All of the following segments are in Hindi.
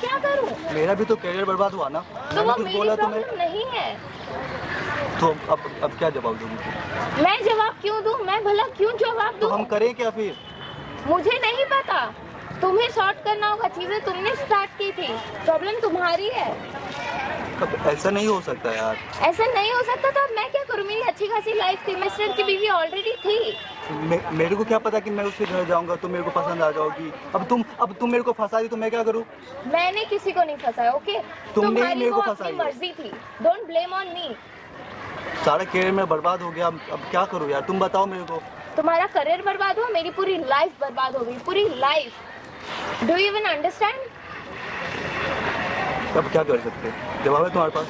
क्या करूं? मेरा भी तो करियर बर्बाद हुआ ना। तो वो कुछ मेरी बोला तुम्हें प्रॉब्लम नहीं है। तो अब क्या जवाब दोगे? मैं जवाब क्यों दूं? मैं भला क्यों जवाब तो दूं? हम करें क्या फिर? मुझे नहीं पता, तुम्हें सॉर्ट करना होगा। चीजें तुमने स्टार्ट की थी, प्रॉब्लम तुम्हारी है। अब ऐसा नहीं हो सकता यार। ऐसा नहीं हो सकता तो अब मैं क्या करूं? मेरी अच्छी खासी लाइफ थी, मिस्टर की बीवी ऑलरेडी थी। मेरे को क्या पता कि मैं उसके घर जाऊंगा तो मेरे को पसंद आ जाओगी। अब तुम मेरे को फंसा दी तो मैं क्या करूं? मैंने किसी को नहीं फंसाया, ओके? तुमने ही तुम्हारी मेरे वो को अपनी फंसाई है। मर्जी थी, डोंट ब्लेम ऑन मी। सारा करियर में बर्बाद हो गया। अब क्या करूं यार, तुम बताओ मेरे को। तुम्हारा करियर बर्बाद हुआ, मेरी पूरी लाइफ बर्बाद हो गई, पूरी life. Do you even understand? अब क्या कर सकते हैं? जवाब है तुम्हारे पास?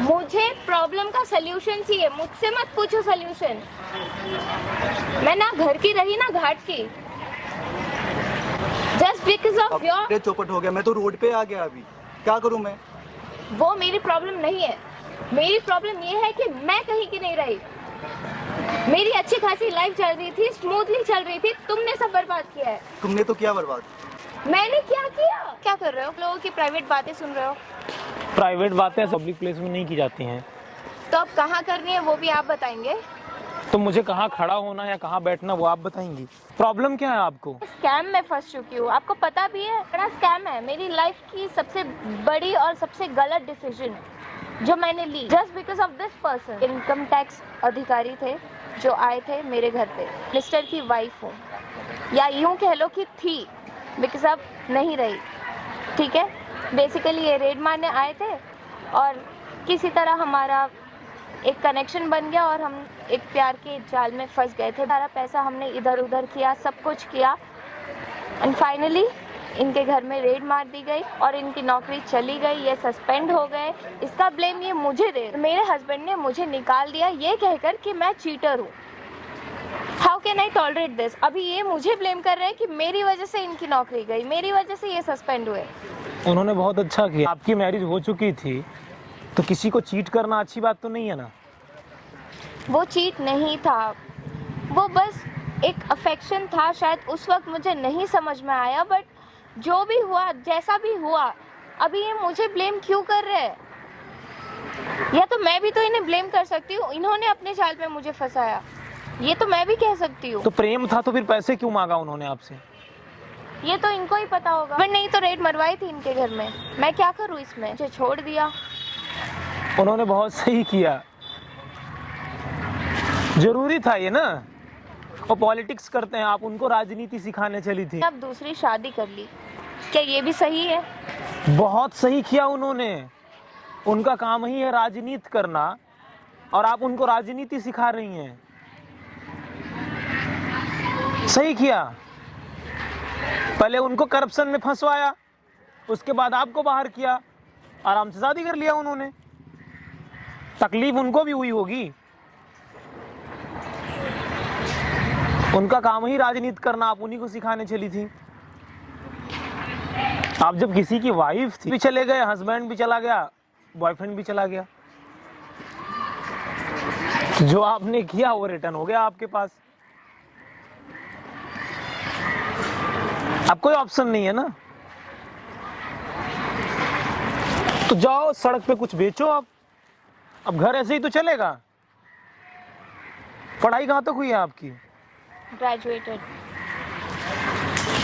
मुझे प्रॉब्लम का सलूशन चाहिए, मुझसे मत पूछो सलूशन। मैं ना घर की रही ना घाट की। जस्ट बिकॉज ऑफ योर, चौपट हो गया। मैं तो रोड पे आ गया। अभी क्या करूं मैं? वो मेरी प्रॉब्लम नहीं है। मेरी प्रॉब्लम ये है कि मैं कहीं की नहीं रही। मेरी अच्छी खासी लाइफ चल रही थी, स्मूथली चल रही थी, तुमने सब बर्बाद किया है। तुमने तो किया बर्बाद। मैंने क्या किया? क्या कर रहे हो? लोगों की प्राइवेट बातें सुन रहे हो? प्राइवेट बातें पब्लिक प्लेस में नहीं की जाती हैं। तो अब कहाँ करनी है वो भी आप बताएंगे? तो मुझे कहाँ खड़ा होना या कहाँ बैठना वो आप बताएंगी। प्रॉब्लम क्या है आपको? स्कैम में फंस चुकी हूँ, आपको पता भी है। बड़ा स्कैम है, मेरी लाइफ की सबसे बड़ी और सबसे गलत डिसीजन जो मैंने ली, just because of this person. Income tax अधिकारी थे जो आए थे मेरे घर पे। मिस्टर की वाइफ हूँ, या यूं कह लो कि थी, बिकॉज अब नहीं रही। ठीक है, बेसिकली ये रेड मारने आए थे और किसी तरह हमारा एक कनेक्शन बन गया और हम एक प्यार के जाल में फंस गए थे। सारा पैसा हमने इधर उधर किया, सब कुछ किया, एंड फाइनली इनके घर में रेड मार दी गई और इनकी नौकरी चली गई, ये सस्पेंड हो गए। इसका ब्लेम ये मुझे दे। मेरे हस्बैंड ने मुझे निकाल दिया ये कहकर कि मैं चीटर हूँ। How can I tolerate this? अभी ये मुझे ब्लेम कर रहे हैं कि मेरी वजह से इनकी नौकरी गई, मेरी वजह से ये सस्पेंड हुए। उन्होंने बहुत अच्छा किया। आपकी मैरिज हो चुकी थी तो किसी को चीट करना अच्छी बात तो नहीं है ना। वो चीट नहीं था, वो बस एक अफेक्शन था। शायद उस वक्त मुझे नहीं समझ में आया, बट जो भी हुआ, जैसा भी हुआ, अभी ये मुझे ब्लेम क्यों कर रहे हैं? या तो मैं भी तो इन्हें ब्लेम कर सकती हूँ, इन्होंने अपने जाल में मुझे फंसाया, ये तो मैं भी कह सकती हूँ। तो प्रेम था तो फिर पैसे क्यों मांगा उन्होंने आपसे? ये तो इनको ही पता होगा। पर नहीं तो रेड मरवाई थी इनके घर में, मैं क्या करूँ इसमें? मुझे छोड़ दिया। उन्होंने बहुत सही किया, जरूरी था ये ना। वो पॉलिटिक्स करते हैं, आप उनको राजनीति सिखाने चली थी। अब दूसरी शादी कर ली, क्या ये भी सही है? बहुत सही किया उन्होंने। उनका काम ही है राजनीति करना और आप उनको राजनीति सिखा रही हैं। सही किया। पहले उनको करप्शन में फंसवाया, उसके बाद आपको बाहर किया, आराम से शादी कर लिया उन्होंने। तकलीफ उनको भी हुई होगी। उनका काम ही राजनीति करना, आप उन्हीं को सिखाने चली थी। आप जब किसी की वाइफ थी भी चले गए, हस्बैंड भी चला गया, बॉयफ्रेंड भी चला गया, जो आपने किया वो रिटर्न हो गया आपके पास। अब कोई ऑप्शन नहीं है ना। तो जाओ सड़क पे कुछ बेचो आप। अब घर ऐसे ही तो चलेगा। पढ़ाई कहाँ तक हुई है आपकी? ग्रेजुएटेड।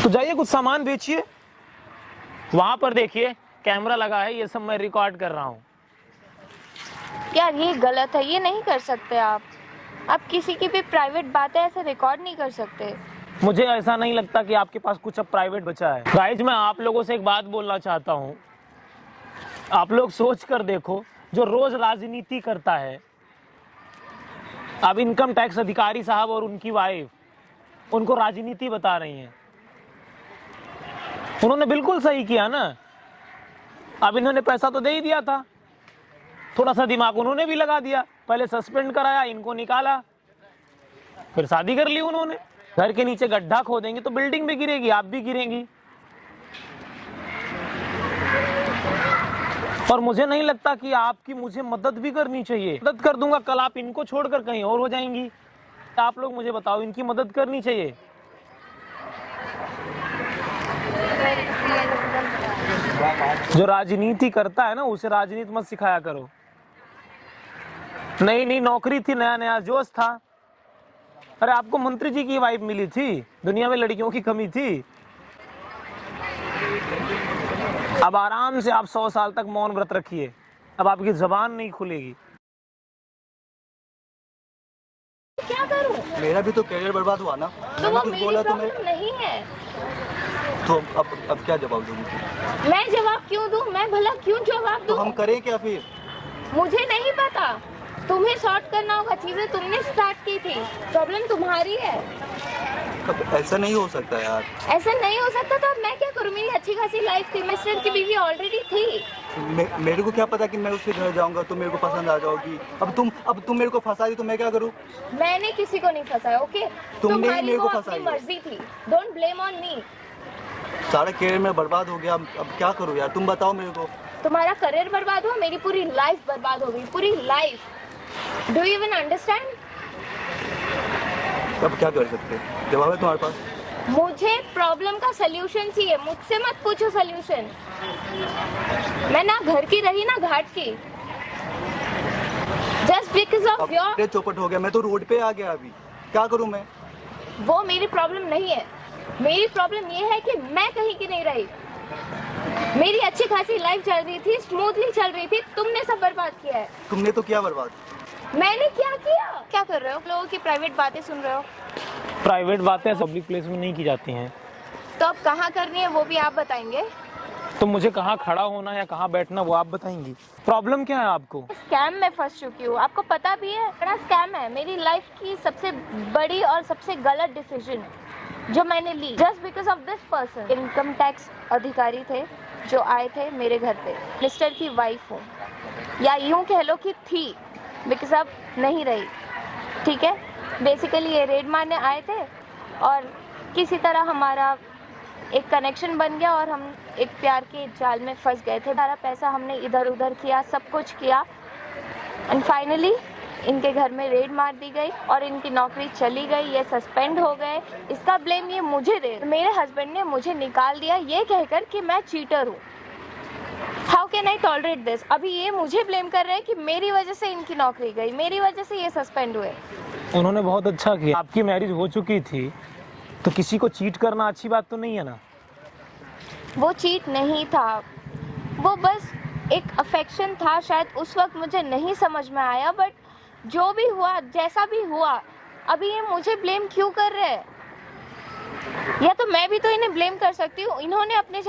तो जाइए कुछ सामान बेचिए। वहां पर देखिए कैमरा लगा है, ये सब मैं रिकॉर्ड कर रहा हूँ। यार ये गलत है, ये नहीं कर सकते आप किसी की भी प्राइवेट बातें ऐसे रिकॉर्ड नहीं कर सकते। मुझे ऐसा नहीं लगता कि आपके पास कुछ अब प्राइवेट बचा है। गाइज, मैं आप लोगों से एक बात बोलना चाहता हूँ। आप लोग सोच कर देखो, जो रोज राजनीति करता है, अब इनकम टैक्स अधिकारी साहब और उनकी वाइफ उनको राजनीति बता रही हैं। उन्होंने बिल्कुल सही किया ना। अब इन्होंने पैसा तो दे ही दिया था, थोड़ा सा दिमाग उन्होंने भी लगा दिया। पहले सस्पेंड कराया, इनको निकाला, फिर शादी कर ली उन्होंने। घर के नीचे गड्ढा खोदेंगे तो बिल्डिंग भी गिरेगी, आप भी गिरेंगी। और मुझे नहीं लगता कि आपकी मुझे मदद भी करनी चाहिए। मदद कर दूंगा, कल आप इनको छोड़कर कहीं और हो जाएंगी। आप लोग मुझे बताओ, इनकी मदद करनी चाहिए? जो राजनीति करता है ना उसे राजनीति मत सिखाया करो। नई नई नौकरी थी, नया नया जोश था। अरे आपको मंत्री जी की वाइफ मिली थी, दुनिया में लड़कियों की कमी थी। अब आराम से आप 100 साल तक मौन व्रत रखिए, अब आपकी जबान नहीं खुलेगी। क्या करूं? मेरा भी तो करियर बर्बाद हुआ ना। तो मैंने वो कुछ मेरी बोला प्रॉब्लम तुम्हें, नहीं है। तो अब क्या जवाब दोगी तुम? मैं जवाब क्यों दूं? मैं भला क्यों जवाब तो दूं? हम करें क्या फिर? मुझे नहीं पता, तुम्हें सॉर्ट करना होगा। चीजें तुमने स्टार्ट की थी, प्रॉब्लम तुम्हारी है। अब ऐसा नहीं हो सकता यार। ऐसा नहीं हो सकता तो अब मैं क्या करूं? मेरी अच्छी खासी लाइफ थी, मिस्टर की बीवी ऑलरेडी थी। मेरे को क्या पता कि मैं उसके घर जाऊंगा तो मेरे को पसंद आ जाओगी। अब तुम मेरे को फंसा दी तो मैं क्या करूं? मैंने किसी को नहीं फंसाया, ओके? तुमने ही तुम्हारी मेरे वो को अपनी फंसाई है। मर्जी थी, डोंट ब्लेम ऑन मी। सारा करियर मेरा बर्बाद हो गया। अब क्या करूं यार, तुम बताओ मेरे को। तुम्हारा करियर बर्बाद हुआ, मेरी पूरी लाइफ बर्बाद हो गई, पूरी life. Do you even understand? अब क्या कर सकते हैं? जवाब है तुम्हारे पास? मुझे प्रॉब्लम का सलूशन चाहिए, मुझसे मत पूछो सलूशन। मैं ना घर की रही ना घाट की। जस्ट बिकॉज ऑफ अब योर, ये चौपट हो गया। मैं तो रोड पे आ गया, अभी क्या करूं मैं? वो मेरी प्रॉब्लम नहीं है। मेरी प्रॉब्लम ये है कि मैं कहीं की नहीं रही। मेरी अच्छी खासी लाइफ चल रही थी, स्मूथली चल रही थी, तुमने सब बर्बाद किया है। तुमने तो किया बर्बाद। मैंने क्या किया? क्या कर रहे हो? लोगों की प्राइवेट बातें सुन रहे हो? प्राइवेट बातें पब्लिक प्लेस में नहीं की जाती हैं। तो अब कहाँ करनी है वो भी आप बताएंगे। तो मुझे कहाँ खड़ा होना या कहाँ बैठना वो आप बताएंगी। प्रॉब्लम क्या है आपको? स्कैम में फंस चुकी हूँ, आपको पता भी है। बड़ा स्कैम है, मेरी लाइफ की सबसे बड़ी और सबसे गलत डिसीजन जो मैंने ली, just because of this person. Income tax अधिकारी थे जो आए थे मेरे घर पे। मिस्टर की वाइफ हूँ, या यूं कह लो कि थी, बिकॉज अब नहीं रही। ठीक है, बेसिकली ये रेड मारने आए थे और किसी तरह हमारा एक कनेक्शन बन गया और हम एक प्यार के जाल में फंस गए थे। सारा पैसा हमने इधर उधर किया, सब कुछ किया, एंड फाइनली इनके घर में रेड मार दी गई और इनकी नौकरी चली गई, ये सस्पेंड हो गए। इसका ब्लेम ये मुझे दे, मेरे हस्बैंड ने मुझे निकाल दिया ये कहकर कि मैं चीटर हूँ। How can I tolerate this? अभी ये मुझे ब्लेम कर रहे हैं कि मेरी वजह से इनकी नौकरी गई, मेरी वजह से ये सस्पेंड हुए। उन्होंने बहुत अच्छा किया। आपकी मैरिज हो चुकी थी तो किसी को चीट करना अच्छी बात तो नहीं है ना। वो चीट नहीं था, वो बस एक अफेक्शन था शायद। उस वक्त मुझे नहीं समझ में आया, बट जो भी हुआ, जैसा भी हुआ, अभी ये मुझे ब्लेम क्यों कर रहे हैं? या तो मैं भी तो इन्हें ब्लेम कर सकती हूँ। इन्होंने अपने